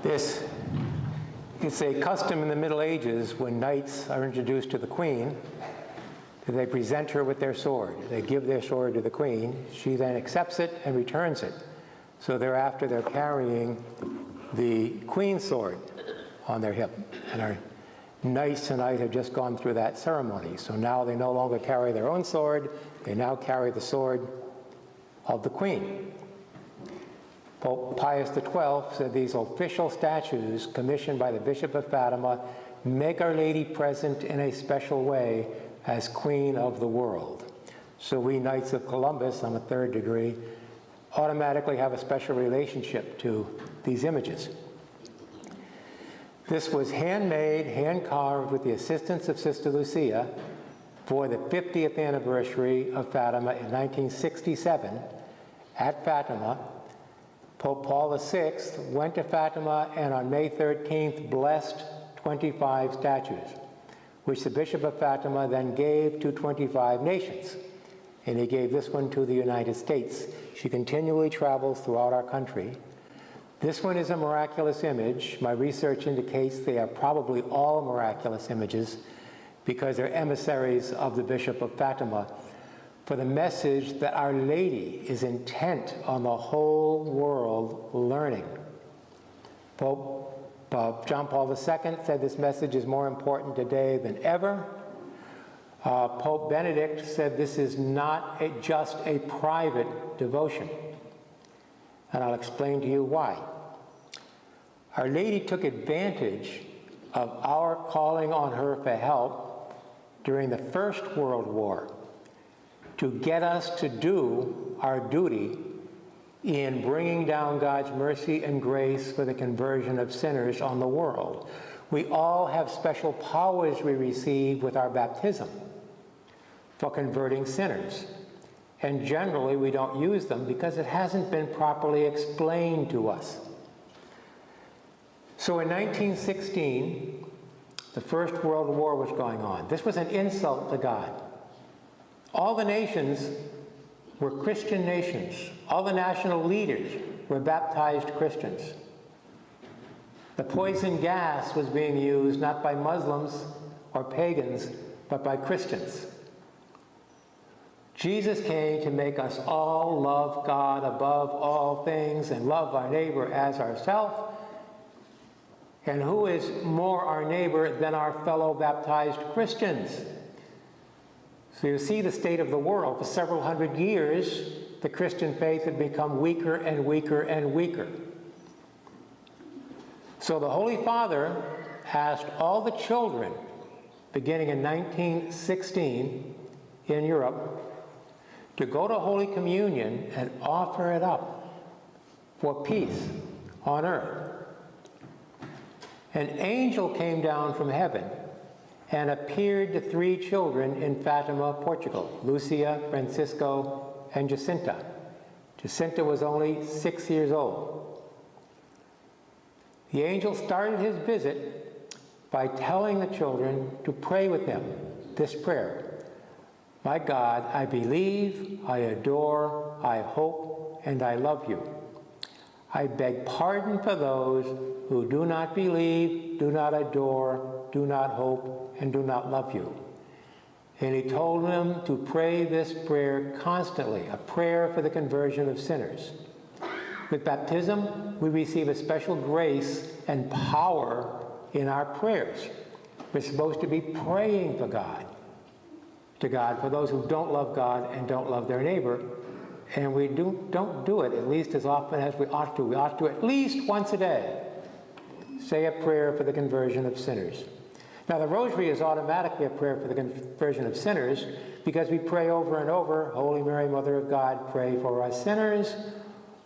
It's a custom in the Middle Ages when knights are introduced to the queen, that they present her with their sword. They give their sword to the queen. She then accepts it and returns it. So thereafter, they're carrying the queen's sword on their hip. And our knights tonight have just gone through that ceremony. So now they no longer carry their own sword. They now carry the sword of the queen. Pope Pius XII said these official statues commissioned by the Bishop of Fatima make Our Lady present in a special way as Queen of the world. So we Knights of Columbus, on a third degree, automatically have a special relationship to these images. This was handmade, hand-carved with the assistance of Sister Lucia for the 50th anniversary of Fatima in 1967 at Fatima. Pope Paul VI went to Fatima and on May 13th blessed 25 statues, which the Bishop of Fatima then gave to 25 nations. And he gave this one to the United States. She continually travels throughout our country. This one is a miraculous image. My research indicates they are probably all miraculous images because they're emissaries of the Bishop of Fatima for the message that Our Lady is intent on the whole world learning. Pope John Paul II said this message is more important today than ever. Pope Benedict said this is not just a private devotion. And I'll explain to you why. Our Lady took advantage of our calling on her for help during the First World War to get us to do our duty in bringing down God's mercy and grace for the conversion of sinners on the world. We all have special powers we receive with our baptism for converting sinners. And generally, we don't use them because it hasn't been properly explained to us. So in 1916, the First World War was going on. This was an insult to God. All the nations were Christian nations. All the national leaders were baptized Christians. The poison gas was being used not by Muslims or pagans, but by Christians. Jesus came to make us all love God above all things and love our neighbor as ourselves. And who is more our neighbor than our fellow baptized Christians? So you see the state of the world. For several hundred years, the Christian faith had become weaker and weaker and weaker. So the Holy Father asked all the children, beginning in 1916 in Europe, to go to Holy Communion and offer it up for peace on earth. An angel came down from heaven and appeared to 3 children in Fatima, Portugal, Lucia, Francisco, and Jacinta. Jacinta was only 6 years old. The angel started his visit by telling the children to pray with him this prayer: My God, I believe, I adore, I hope, and I love you. I beg pardon for those who do not believe, do not adore, do not hope, and do not love you. And he told them to pray this prayer constantly, a prayer for the conversion of sinners. With baptism, we receive a special grace and power in our prayers. We're supposed to be praying for God, to God for those who don't love God and don't love their neighbor. And we don't do it at least as often as we ought to. We ought to at least once a day say a prayer for the conversion of sinners. Now, the rosary is automatically a prayer for the conversion of sinners because we pray over and over, Holy Mary, Mother of God, pray for us sinners.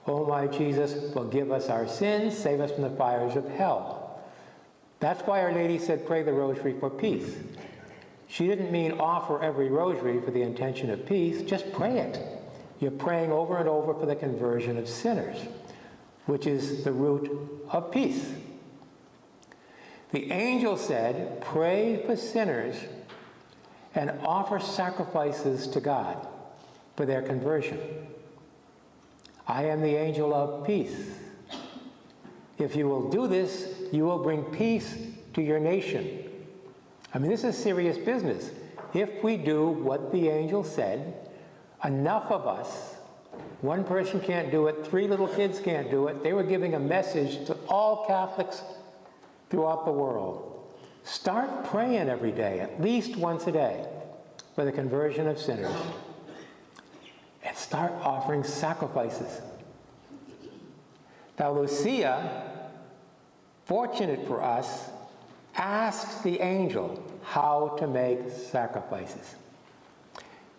O my Jesus, forgive us our sins, save us from the fires of hell. That's why Our Lady said pray the rosary for peace. She didn't mean offer every rosary for the intention of peace, just pray it. You're praying over and over for the conversion of sinners, which is the root of peace. The angel said, pray for sinners and offer sacrifices to God for their conversion. I am the angel of peace. If you will do this, you will bring peace to your nation. I mean, this is serious business. If we do what the angel said, enough of us, one person can't do it, 3 little kids can't do it. They were giving a message to all Catholics throughout the world. Start praying every day, at least once a day, for the conversion of sinners. And start offering sacrifices. Now, Lucia, fortunate for us, asked the angel how to make sacrifices.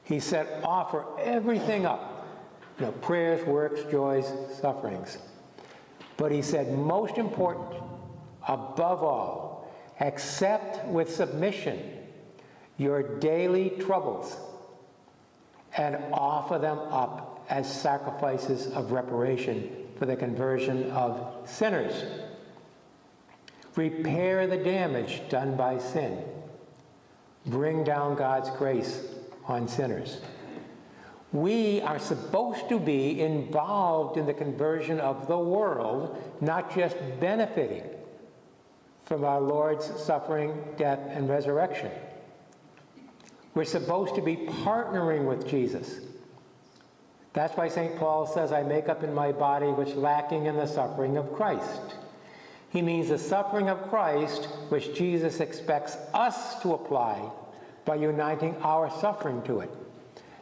He said, offer everything up, prayers, works, joys, sufferings. But he said, most important, above all, accept with submission your daily troubles and offer them up as sacrifices of reparation for the conversion of sinners. Repair the damage done by sin. Bring down God's grace on sinners. We are supposed to be involved in the conversion of the world, not just benefiting from our Lord's suffering, death, and resurrection. We're supposed to be partnering with Jesus. That's why St. Paul says, I make up in my body which lacking in the suffering of Christ. He means the suffering of Christ, which Jesus expects us to apply by uniting our suffering to it.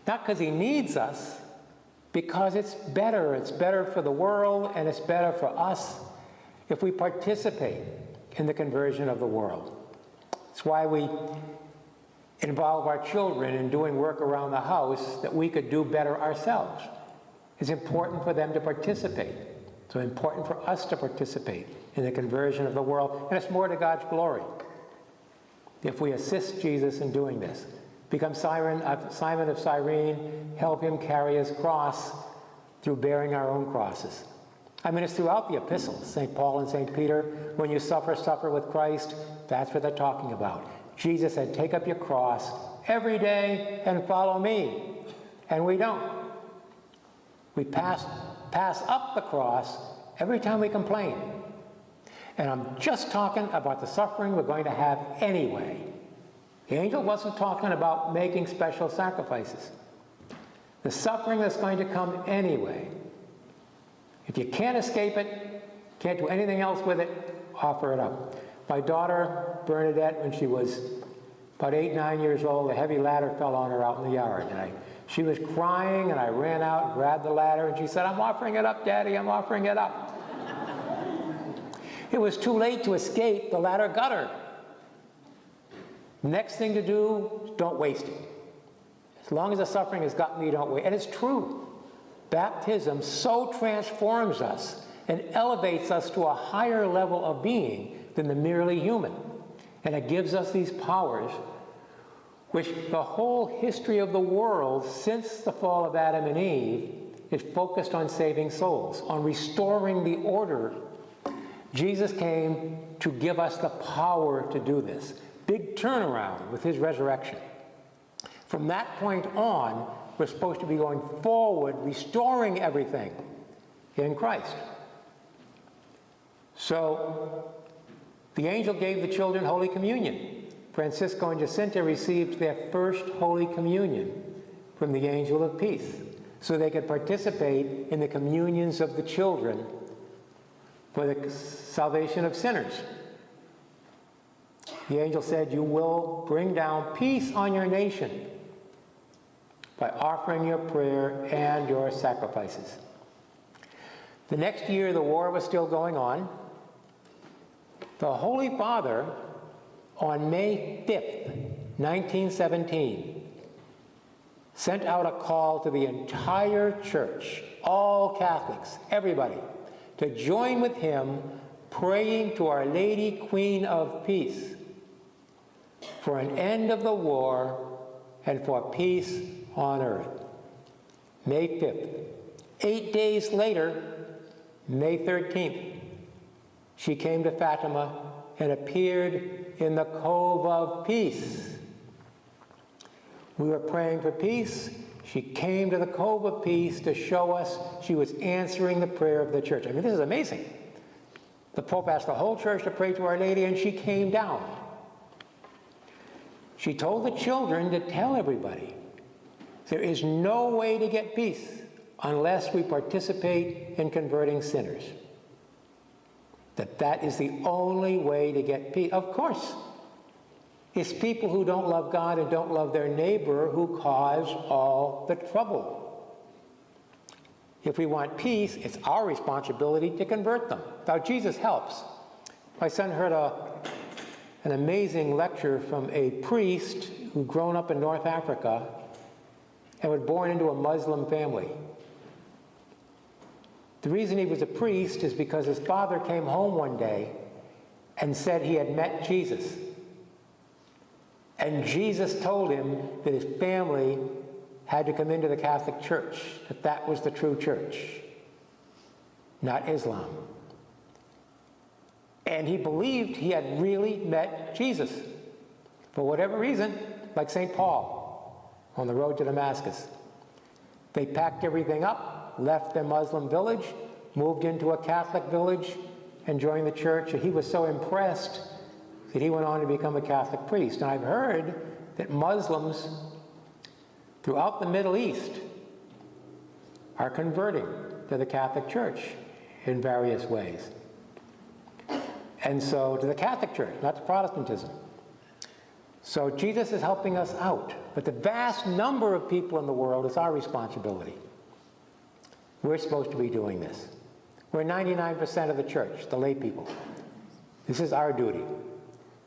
Not because he needs us, because it's better. It's better for the world, and it's better for us if we participate in the conversion of the world. That's why we involve our children in doing work around the house that we could do better ourselves. It's important for them to participate. It's important for us to participate in the conversion of the world, and it's more to God's glory if we assist Jesus in doing this. Become Simon of Cyrene, help him carry his cross through bearing our own crosses. I mean, it's throughout the epistles, St. Paul and St. Peter, when you suffer, suffer with Christ, that's what they're talking about. Jesus said, take up your cross every day and follow me. And we don't. We pass up the cross every time we complain. And I'm just talking about the suffering we're going to have anyway. The angel wasn't talking about making special sacrifices. The suffering that's going to come anyway. If you can't escape it, can't do anything else with it, offer it up. My daughter, Bernadette, when she was about 8, 9 years old, a heavy ladder fell on her out in the yard. And she was crying, and I ran out and grabbed the ladder, and she said, I'm offering it up, Daddy, I'm offering it up. It was too late to escape. The ladder got her. Next thing to do, don't waste it. As long as the suffering has got me, don't waste it. And it's true. Baptism so transforms us and elevates us to a higher level of being than the merely human. And it gives us these powers which the whole history of the world since the fall of Adam and Eve is focused on saving souls, on restoring the order. Jesus came to give us the power to do this. Big turnaround with his resurrection. From that point on, we're supposed to be going forward, restoring everything in Christ. So, the angel gave the children Holy Communion. Francisco and Jacinta received their first Holy Communion from the angel of peace, so they could participate in the communions of the children for the salvation of sinners. The angel said, you will bring down peace on your nation by offering your prayer and your sacrifices. The next year, the war was still going on. The Holy Father, on May 5th, 1917, sent out a call to the entire church, all Catholics, everybody, to join with him praying to Our Lady, Queen of Peace, for an end of the war and for peace on earth. May 5th. 8 days later, May 13th, she came to Fatima and appeared in the Cove of Peace. We were praying for peace. She came to the Cove of Peace to show us she was answering the prayer of the church. I mean, this is amazing. The Pope asked the whole church to pray to Our Lady, and she came down. She told the children to tell everybody, there is no way to get peace unless we participate in converting sinners. That is the only way to get peace. Of course, it's people who don't love God and don't love their neighbor who cause all the trouble. If we want peace, it's our responsibility to convert them. Now, Jesus helps. My son heard an amazing lecture from a priest who'd grown up in North Africa and was born into a Muslim family. The reason he was a priest is because his father came home one day and said he had met Jesus. And Jesus told him that his family had to come into the Catholic Church, that was the true church, not Islam. And he believed he had really met Jesus. For whatever reason, like St. Paul on the road to Damascus, they packed everything up, left their Muslim village, moved into a Catholic village, and joined the church. And he was so impressed that he went on to become a Catholic priest. And I've heard that Muslims throughout the Middle East are converting to the Catholic Church in various ways. And so, to the Catholic Church, not to Protestantism. So Jesus is helping us out. But the vast number of people in the world is our responsibility. We're supposed to be doing this. We're 99% of the church, the lay people. This is our duty.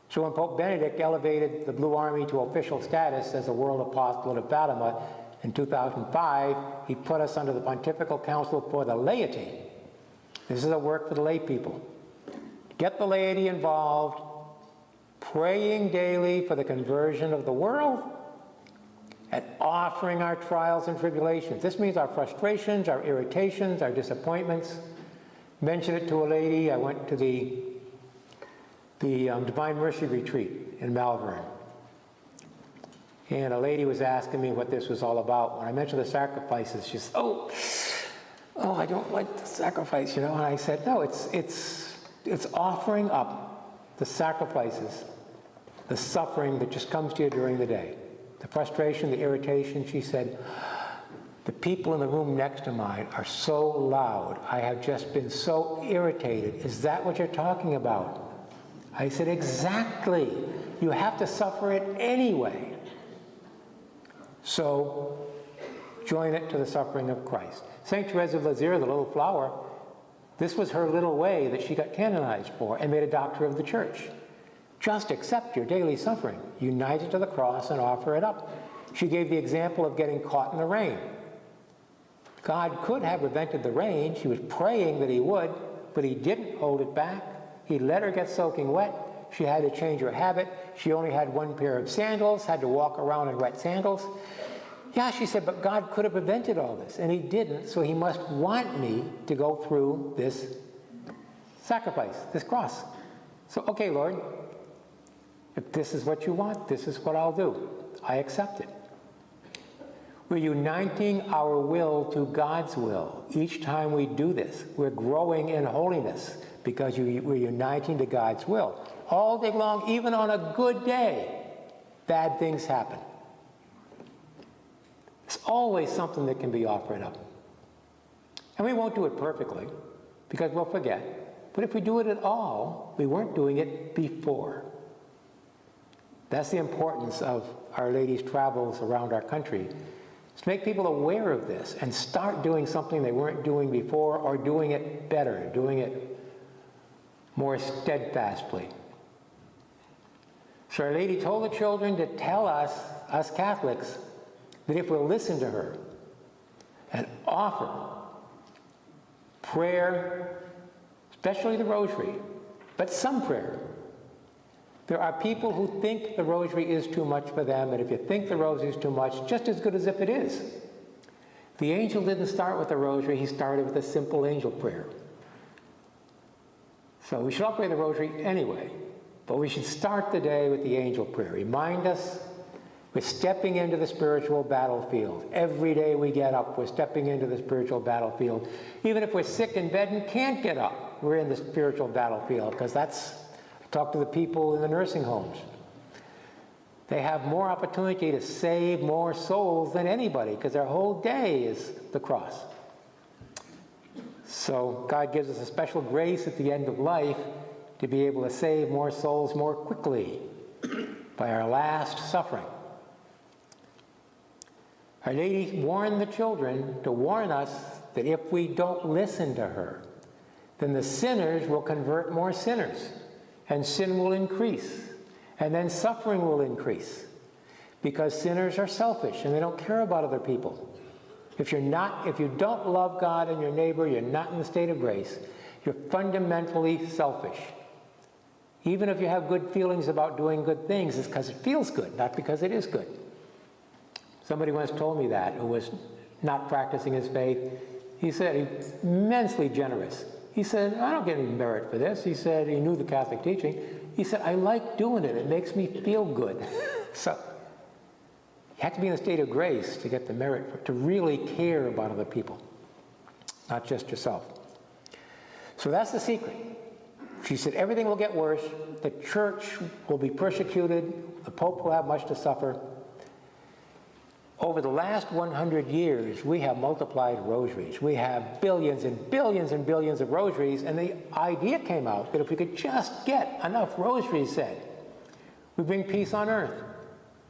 So when Pope Benedict elevated the Blue Army to official status as a World Apostolate of Fatima in 2005, he put us under the Pontifical Council for the Laity. This is a work for the lay people. Get the laity involved, praying daily for the conversion of the world, and offering our trials and tribulations. This means our frustrations, our irritations, our disappointments. Mention it to a lady. I went to the Divine Mercy Retreat in Malvern. And a lady was asking me what this was all about. When I mentioned the sacrifices, she said, oh, I don't like the sacrifice, And I said, no, it's offering up the sacrifices, the suffering that just comes to you during the day. The frustration, the irritation. She said, the people in the room next to mine are so loud. I have just been so irritated. Is that what you're talking about? I said, exactly. You have to suffer it anyway. So, join it to the suffering of Christ. St. Therese of Lisieux, the little flower, this was her little way that she got canonized for and made a doctor of the church. Just accept your daily suffering, unite it to the cross, and offer it up. She gave the example of getting caught in the rain. God could have prevented the rain. She was praying that he would, but he didn't hold it back. He let her get soaking wet. She had to change her habit. She only had one pair of sandals, had to walk around in wet sandals. Yeah, she said, but God could have prevented all this, and he didn't, so he must want me to go through this sacrifice, this cross. So, okay, Lord, if this is what you want, this is what I'll do. I accept it. We're uniting our will to God's will. Each time we do this, we're growing in holiness because we're uniting to God's will. All day long, even on a good day, bad things happen. There's always something that can be offered up. And we won't do it perfectly because we'll forget. But if we do it at all, we weren't doing it before. That's the importance of Our Lady's travels around our country, is to make people aware of this and start doing something they weren't doing before, or doing it better, doing it more steadfastly. So Our Lady told the children to tell us Catholics, that if we'll listen to her and offer prayer, especially the rosary, but some prayer. There are people who think the rosary is too much for them, and if you think the rosary is too much, just as good as if it is. The angel didn't start with the rosary, he started with a simple angel prayer. So we should all pray the rosary anyway, but we should start the day with the angel prayer. Remind us We're stepping into the spiritual battlefield. Every day we get up, we're stepping into the spiritual battlefield. Even if we're sick in bed and can't get up, we're in the spiritual battlefield, because I talk to the people in the nursing homes. They have more opportunity to save more souls than anybody, because their whole day is the cross. So God gives us a special grace at the end of life to be able to save more souls more quickly by our last suffering. Our Lady warned the children to warn us that if we don't listen to her, then the sinners will convert more sinners, and sin will increase, and then suffering will increase, because sinners are selfish and they don't care about other people. If you don't love God and your neighbor, you're not in the state of grace. You're fundamentally selfish. Even if you have good feelings about doing good things, it's because it feels good, not because it is good. Somebody once told me that, who was not practicing his faith. He said, he's immensely generous. He said, I don't get any merit for this. He said, he knew the Catholic teaching. He said, I like doing it. It makes me feel good. So you have to be in a state of grace to get the merit, to really care about other people, not just yourself. So that's the secret. She said, everything will get worse. The church will be persecuted. The Pope will have much to suffer. Over the last 100 years, we have multiplied rosaries. We have billions and billions and billions of rosaries, and the idea came out that if we could just get enough rosaries said, we bring peace on earth.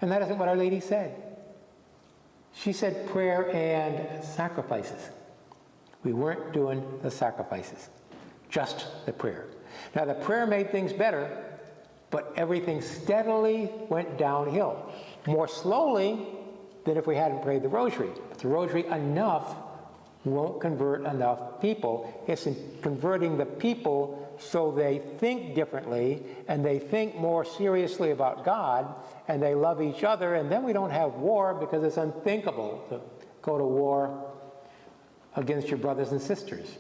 And that isn't what Our Lady said. She said prayer and sacrifices. We weren't doing the sacrifices, just the prayer. Now, the prayer made things better, but everything steadily went downhill. More slowly than if we hadn't prayed the rosary. But the rosary enough won't convert enough people. It's in converting the people so they think differently, and they think more seriously about God, and they love each other, and then we don't have war, because it's unthinkable to go to war against your brothers and sisters.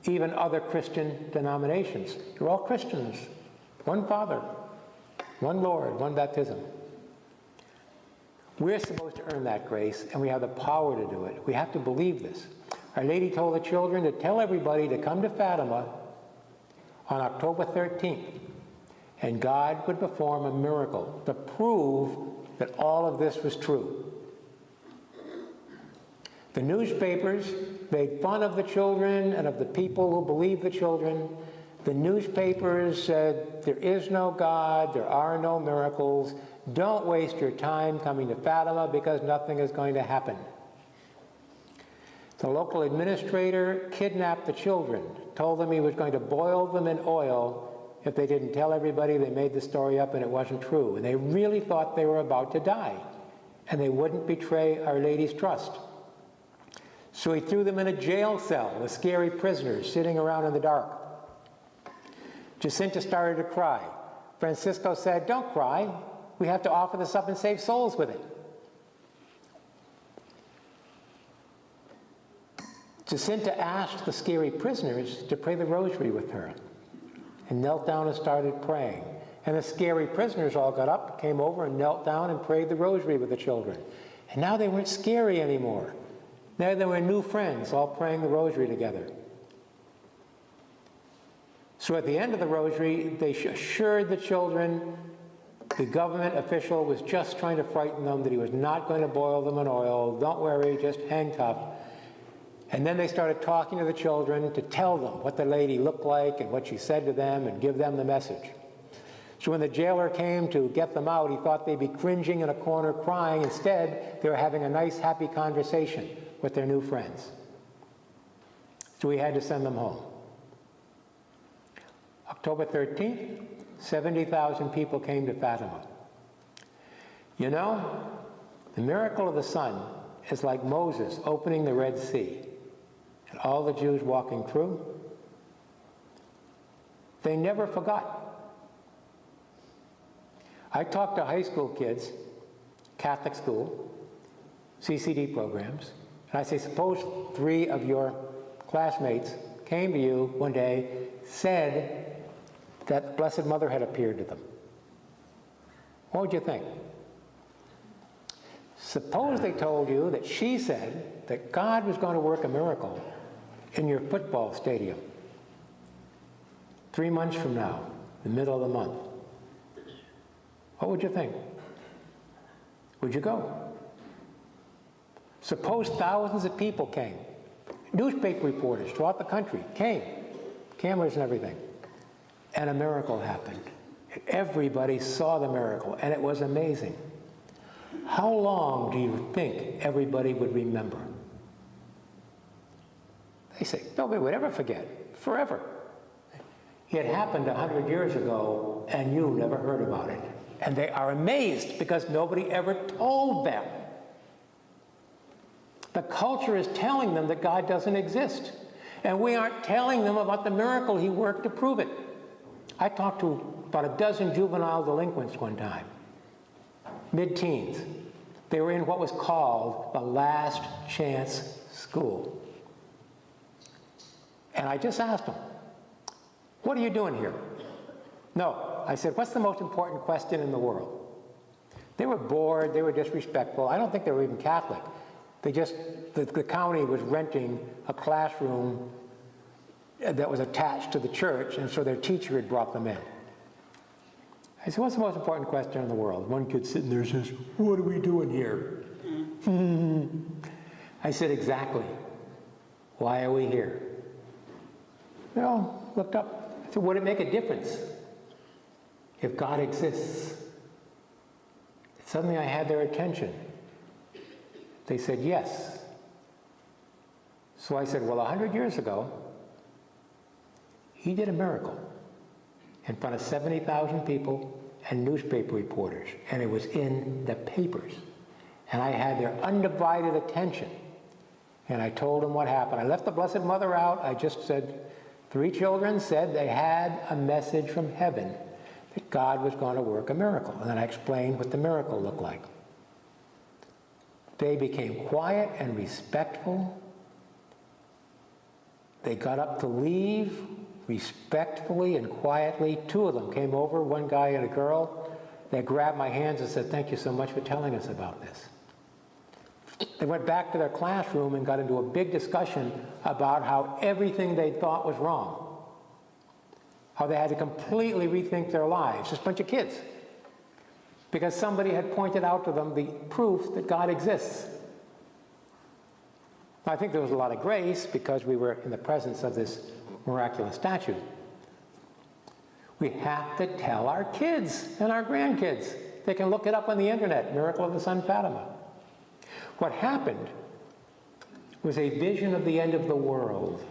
Even other Christian denominations. You're all Christians. One Father, one Lord, one baptism. We're supposed to earn that grace, and we have the power to do it. We have to believe this. Our Lady told the children to tell everybody to come to Fatima on October 13th, and God would perform a miracle to prove that all of this was true. The newspapers made fun of the children and of the people who believed the children. The newspapers said, there is no God, there are no miracles. Don't waste your time coming to Fatima, because nothing is going to happen. The local administrator kidnapped the children, told them he was going to boil them in oil if they didn't tell everybody they made the story up and it wasn't true. And they really thought they were about to die, and they wouldn't betray Our Lady's trust. So he threw them in a jail cell with scary prisoners sitting around in the dark. Jacinta started to cry. Francisco said, don't cry. We have to offer this up and save souls with it. Jacinta asked the scary prisoners to pray the rosary with her, and knelt down and started praying. And the scary prisoners all got up, came over and knelt down and prayed the rosary with the children. And now they weren't scary anymore. Now they were new friends, all praying the rosary together. So at the end of the rosary, they assured the children the government official was just trying to frighten them, that he was not going to boil them in oil. Don't worry, just hang tough. And then they started talking to the children to tell them what the lady looked like and what she said to them, and give them the message. So when the jailer came to get them out, he thought they'd be cringing in a corner crying. Instead, they were having a nice, happy conversation with their new friends. So he had to send them home. October 13th, 70,000 people came to Fatima. You know, the miracle of the sun is like Moses opening the Red Sea and all the Jews walking through. They never forgot. I talked to high school kids, Catholic school, CCD programs, and I say, suppose 3 of your classmates came to you one day, said that the Blessed Mother had appeared to them. What would you think? Suppose they told you that she said that God was going to work a miracle in your football stadium 3 months from now, the middle of the month. What would you think? Would you go? Suppose thousands of people came. Newspaper reporters throughout the country came, cameras and everything, and a miracle happened. Everybody saw the miracle, and it was amazing. How long do you think everybody would remember? They say, nobody would ever forget, forever. It happened 100 years ago, and you never heard about it. And they are amazed because nobody ever told them. The culture is telling them that God doesn't exist. And we aren't telling them about the miracle he worked to prove it. I talked to about a dozen juvenile delinquents one time, mid-teens. They were in what was called the last chance school. And I just asked them, what are you doing here? No. I said, what's the most important question in the world? They were bored, they were disrespectful. I don't think they were even Catholic. They just, the county was renting a classroom that was attached to the church, and so their teacher had brought them in. I said, what's the most important question in the world? One kid sitting there says, what are we doing here? I said, exactly. Why are we here? They all looked up. I said, would it make a difference if God exists? Suddenly I had their attention. They said, yes. So I said, well, 100 years ago, he did a miracle in front of 70,000 people and newspaper reporters, and it was in the papers. And I had their undivided attention. And I told them what happened. I left the Blessed Mother out. I just said, 3 children said they had a message from heaven that God was going to work a miracle. And then I explained what the miracle looked like. They became quiet and respectful. They got up to leave respectfully and quietly. 2 of them came over, one guy and a girl. They grabbed my hands and said, thank you so much for telling us about this. They went back to their classroom and got into a big discussion about how everything they thought was wrong. How they had to completely rethink their lives. Just a bunch of kids. Because somebody had pointed out to them the proof that God exists. I think there was a lot of grace because we were in the presence of this miraculous statue. We have to tell our kids and our grandkids. They can look it up on the internet, Miracle of the Sun Fatima. What happened was a vision of the end of the world.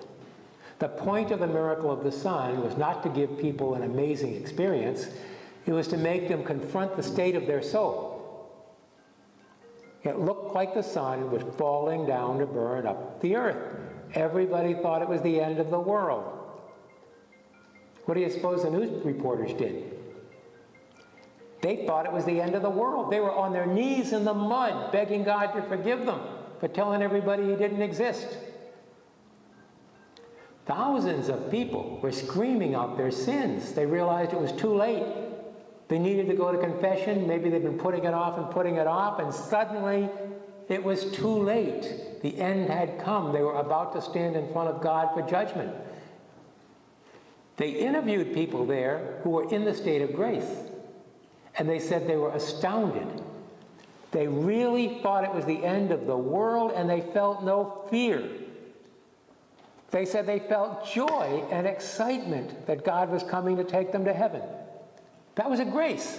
The point of the miracle of the sun was not to give people an amazing experience. It was to make them confront the state of their soul. It looked like the sun was falling down to burn up the earth. Everybody thought it was the end of the world. What do you suppose the news reporters did? They thought it was the end of the world. They were on their knees in the mud, begging God to forgive them for telling everybody he didn't exist. Thousands of people were screaming out their sins. They realized it was too late. They needed to go to confession. Maybe they'd been putting it off, and suddenly it was too late. The end had come. They were about to stand in front of God for judgment. They interviewed people there who were in the state of grace, and they said they were astounded. They really thought it was the end of the world, and they felt no fear. They said they felt joy and excitement that God was coming to take them to heaven. That was a grace.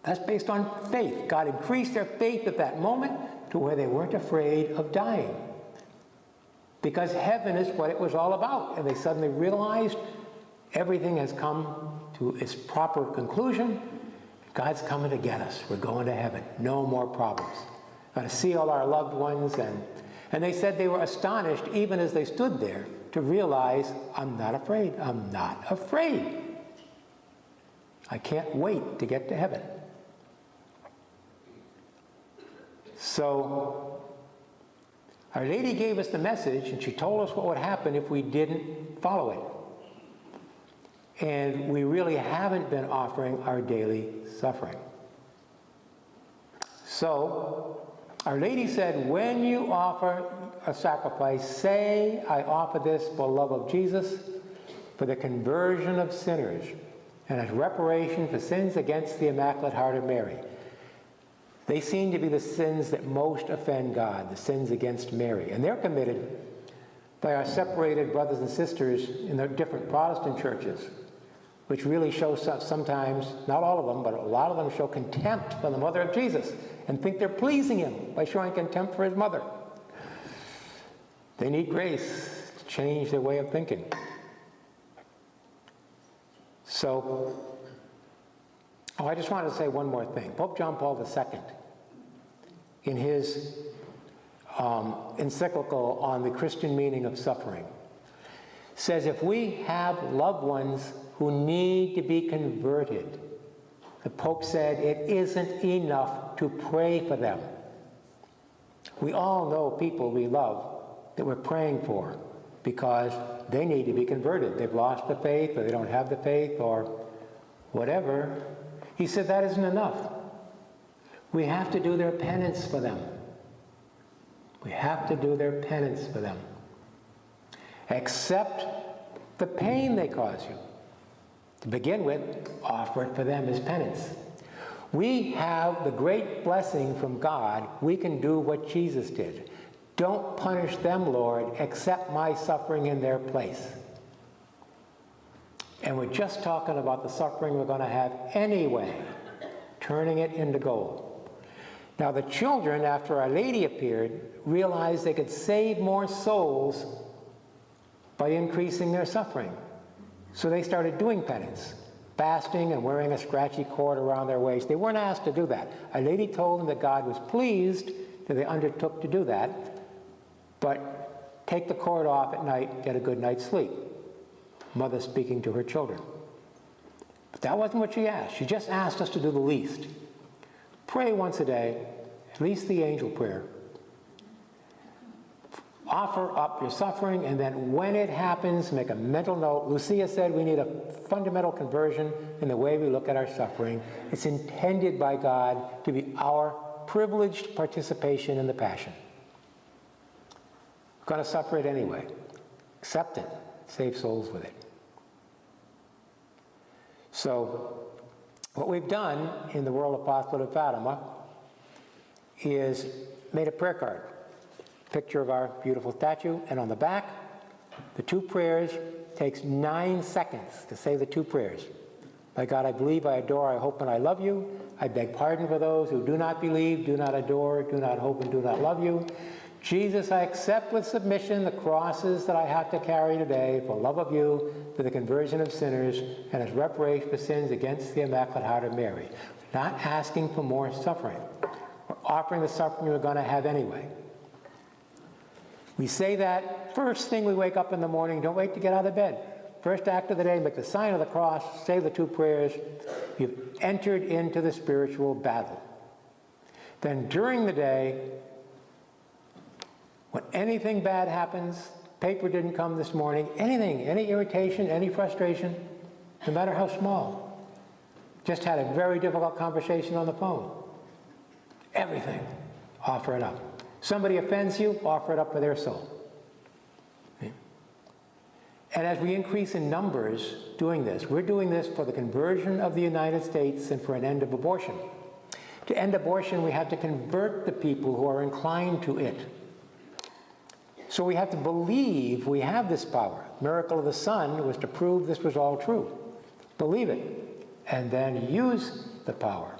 That's based on faith. God increased their faith at that moment to where they weren't afraid of dying. Because heaven is what it was all about. And they suddenly realized everything has come to its proper conclusion. God's coming to get us. We're going to heaven. No more problems. Going to see all our loved ones. And they said they were astonished, even as they stood there, to realize, I'm not afraid. I'm not afraid. I can't wait to get to heaven. So, Our Lady gave us the message, and she told us what would happen if we didn't follow and we really haven't been offering our daily suffering. So, Our Lady said, when you offer a sacrifice, say, I offer this for love of Jesus, for the conversion of sinners, and as reparation for sins against the Immaculate Heart of Mary. They seem to be the sins that most offend God, the sins against Mary. And they're committed by our separated brothers and sisters in the different Protestant churches, which really show sometimes, not all of them, but a lot of them show contempt for the mother of Jesus and think they're pleasing him by showing contempt for his mother. They need grace to change their way of thinking. So, I just wanted to say one more thing. Pope John Paul II, in his encyclical on the Christian meaning of suffering, says if we have loved ones who need to be converted, the Pope said it isn't enough to pray for them. We all know people we love that we're praying for because they need to be converted. They've lost the faith, or they don't have the faith, or whatever. He said that isn't enough. We have to do their penance for them. We have to do their penance for them. Accept the pain they cause you. To begin with, offer it for them as penance. We have the great blessing from God. We can do what Jesus did. Don't punish them, Lord. Accept my suffering in their place. And we're just talking about the suffering we're going to have anyway, turning it into gold. Now the children, after Our Lady appeared, realized they could save more souls by increasing their suffering. So they started doing penance, fasting and wearing a scratchy cord around their waist. They weren't asked to do that. Our Lady told them that God was pleased that they undertook to do that, but take the cord off at night, get a good night's sleep. Mother speaking to her children. But that wasn't what she asked. She just asked us to do the least. Pray once a day, at least the angel prayer. Offer up your suffering, and then when it happens, make a mental note. Lucia said we need a fundamental conversion in the way we look at our suffering. It's intended by God to be our privileged participation in the Passion. We're going to suffer it anyway. Accept it. Save souls with it. So, what we've done in the World Apostolate of Fatima is made a prayer card. Picture of our beautiful statue, and on the back, the two prayers. Takes 9 seconds to say the two prayers. My God, I believe, I adore, I hope, and I love you. I beg pardon for those who do not believe, do not adore, do not hope, and do not love you. Jesus, I accept with submission the crosses that I have to carry today for love of you, for the conversion of sinners, and as reparation for sins against the Immaculate Heart of Mary. We're not asking for more suffering. We're offering the suffering we're going to have anyway. We say that first thing we wake up in the morning. Don't wait to get out of bed. First act of the day, make the sign of the cross, say the two prayers. You've entered into the spiritual battle. Then during the day, when anything bad happens, paper didn't come this morning, anything, any irritation, any frustration, no matter how small. Just had a very difficult conversation on the phone. Everything, offer it up. Somebody offends you, offer it up for their soul. Okay? And as we increase in numbers doing this, we're doing this for the conversion of the United States and for an end of abortion. To end abortion, we have to convert the people who are inclined to it. So we have to believe we have this power. Miracle of the Son was to prove this was all true. Believe it, and then use the power.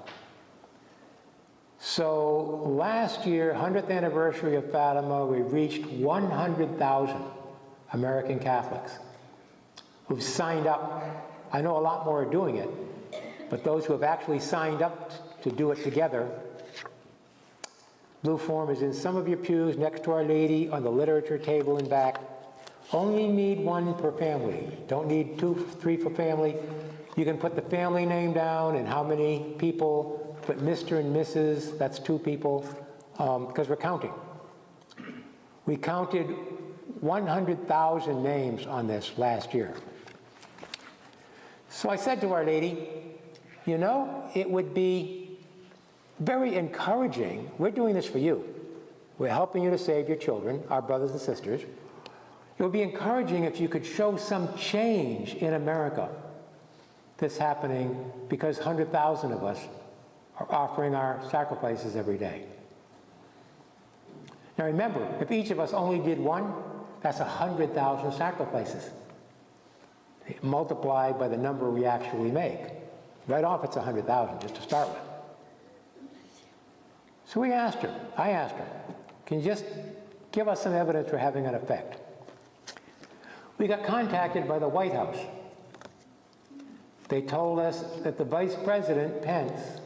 So last year, 100th anniversary of Fatima, we reached 100,000 American Catholics who've signed up. I know a lot more are doing it, but those who have actually signed up to do it together. Blue form is in some of your pews next to Our Lady on the literature table in back. Only need one per family. Don't need 2, 3 for family. You can put the family name down and how many people. Put Mr. and Mrs., that's 2 people, because we're counting. We counted 100,000 names on this last year. So I said to Our Lady, you know, it would be very encouraging. We're doing this for you. We're helping you to save your children, our brothers and sisters. It would be encouraging if you could show some change in America that's happening because 100,000 of us are offering our sacrifices every day. Now remember, if each of us only did one, that's 100,000 sacrifices. Multiplied by the number we actually make. Right off, it's 100,000 just to start with. So I asked her, can you just give us some evidence for having an effect? We got contacted by the White House. They told us that the Vice President, Pence,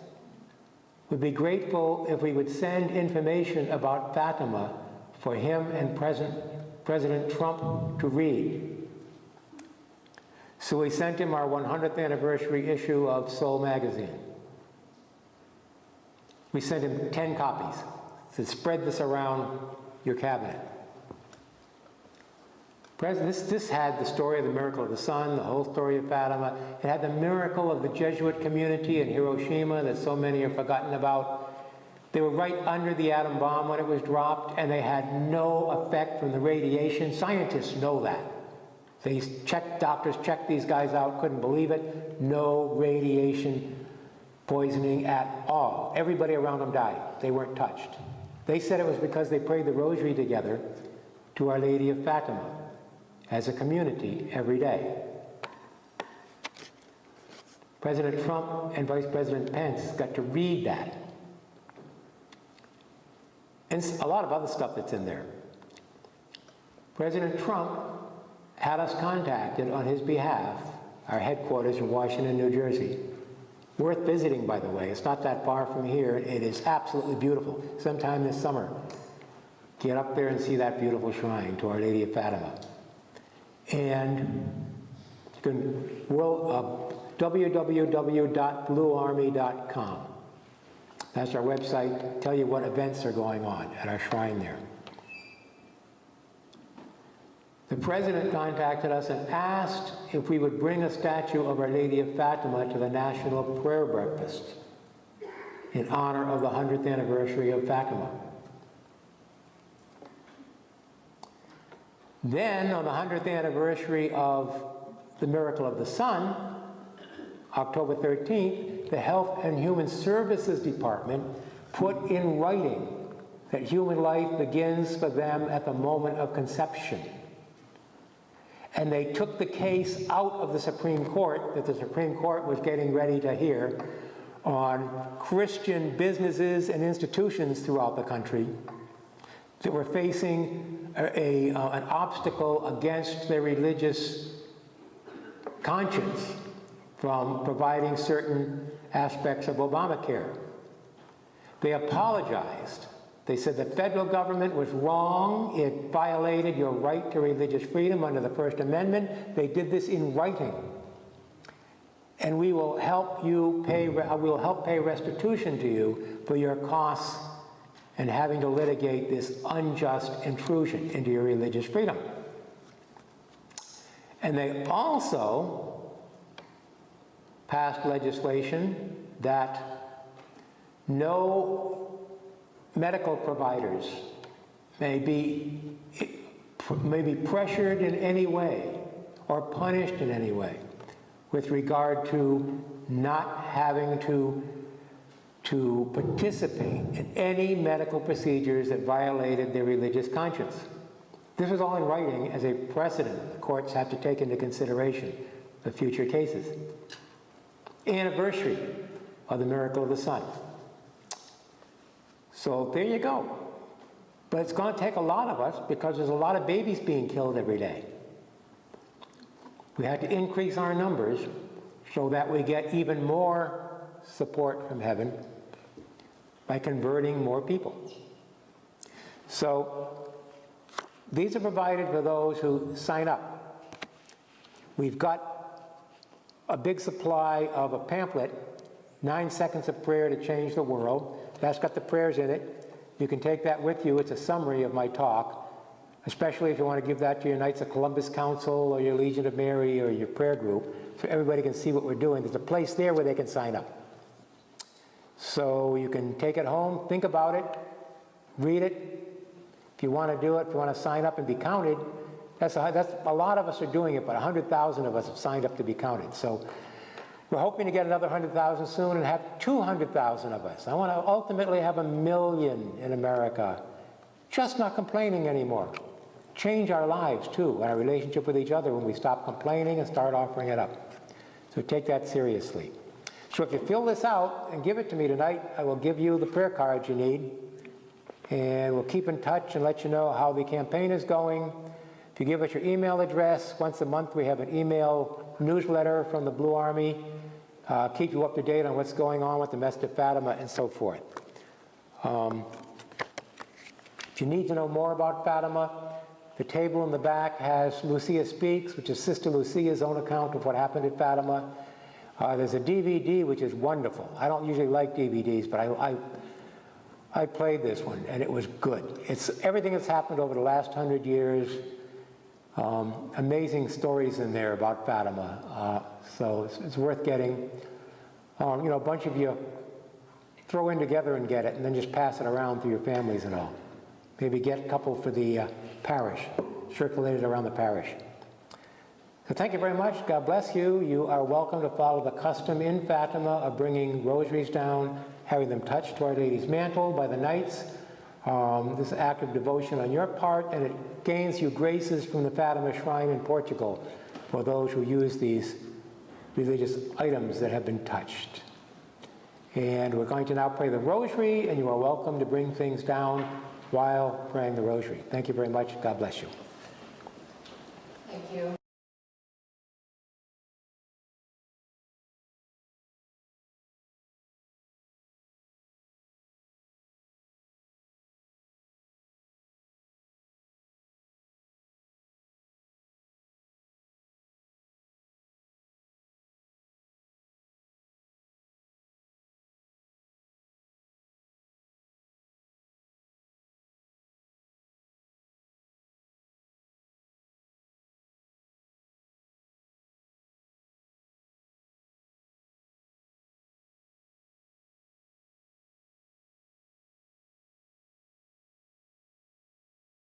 would be grateful if we would send information about Fatima for him and President Trump to read. So we sent him our 100th anniversary issue of Soul magazine. We sent him 10 copies. Said, spread this around your cabinet. This had the story of the miracle of the sun, the whole story of Fatima. It had the miracle of the Jesuit community in Hiroshima that so many have forgotten about. They were right under the atom bomb when it was dropped, and they had no effect from the radiation. Scientists know that. Doctors checked these guys out, couldn't believe it. No radiation poisoning at all. Everybody around them died. They weren't touched. They said it was because they prayed the rosary together to Our Lady of Fatima as a community every day. President Trump and Vice President Pence got to read that. And a lot of other stuff that's in there. President Trump had us contacted on his behalf, our headquarters in Washington, New Jersey. Worth visiting, by the way. It's not that far from here. It is absolutely beautiful. Sometime this summer, get up there and see that beautiful shrine to Our Lady of Fatima. And you can www.bluearmy.com. That's our website. Tell you what events are going on at our shrine there. The president contacted us and asked if we would bring a statue of Our Lady of Fatima to the National Prayer Breakfast in honor of the 100th anniversary of Fatima. Then, on the 100th anniversary of the miracle of the sun, October 13th, the Health and Human Services Department put in writing that human life begins for them at the moment of conception. And they took the case out of the Supreme Court that the Supreme Court was getting ready to hear on Christian businesses and institutions throughout the country that were facing an obstacle against their religious conscience from providing certain aspects of Obamacare. They apologized. They said the federal government was wrong. It violated your right to religious freedom under the First Amendment. They did this in writing. And we will help pay restitution to you for your costs and having to litigate this unjust intrusion into your religious freedom. And they also passed legislation that no medical providers may be pressured in any way or punished in any way with regard to not having to participate in any medical procedures that violated their religious conscience. This was all in writing as a precedent the courts have to take into consideration for future cases. Anniversary of the miracle of the sun. So there you go. But it's going to take a lot of us because there's a lot of babies being killed every day. We had to increase our numbers so that we get even more support from heaven by converting more people. So these are provided for those who sign up. We've got a big supply of a pamphlet, 9 Seconds of Prayer to Change the World. That's got the prayers in it. You can take that with you. It's a summary of my talk. especially if you want to give that to your Knights of Columbus Council or your Legion of Mary or your prayer group, so everybody can see what we're doing. There's a place there where they can sign up. So you can take it home, think about it, read it. If you want to do it, if you want to sign up and be counted, that's a lot of us are doing it, but 100,000 of us have signed up to be counted. So we're hoping to get another 100,000 soon and have 200,000 of us. I want to ultimately have 1 million in America, just not complaining anymore. Change our lives too, and our relationship with each other when we stop complaining and start offering it up. So take that seriously. So if you fill this out and give it to me tonight, I will give you the prayer cards you need, and we'll keep in touch and let you know how the campaign is going. If you give us your email address, once a month we have an email newsletter from the Blue Army, keep you up to date on what's going on with the Message of Fatima and so forth. If you need to know more about Fatima, the table in the back has Lucia Speaks, which is Sister Lucia's own account of what happened at Fatima. There's a DVD, which is wonderful. I don't usually like DVDs, but I played this one, and it was good. It's everything that's happened over the last 100 years. Amazing stories in there about Fatima. So it's worth getting. A bunch of you throw in together and get it, and then just pass it around to your families and all. Maybe get a couple for the parish, circulate it around the parish. So thank you very much. God bless you. You are welcome to follow the custom in Fatima of bringing rosaries down, having them touched to Our Lady's mantle by the Knights. This act of devotion on your part, and it gains you graces from the Fatima Shrine in Portugal for those who use these religious items that have been touched. And we're going to now pray the rosary, and you are welcome to bring things down while praying the rosary. Thank you very much. God bless you. Thank you.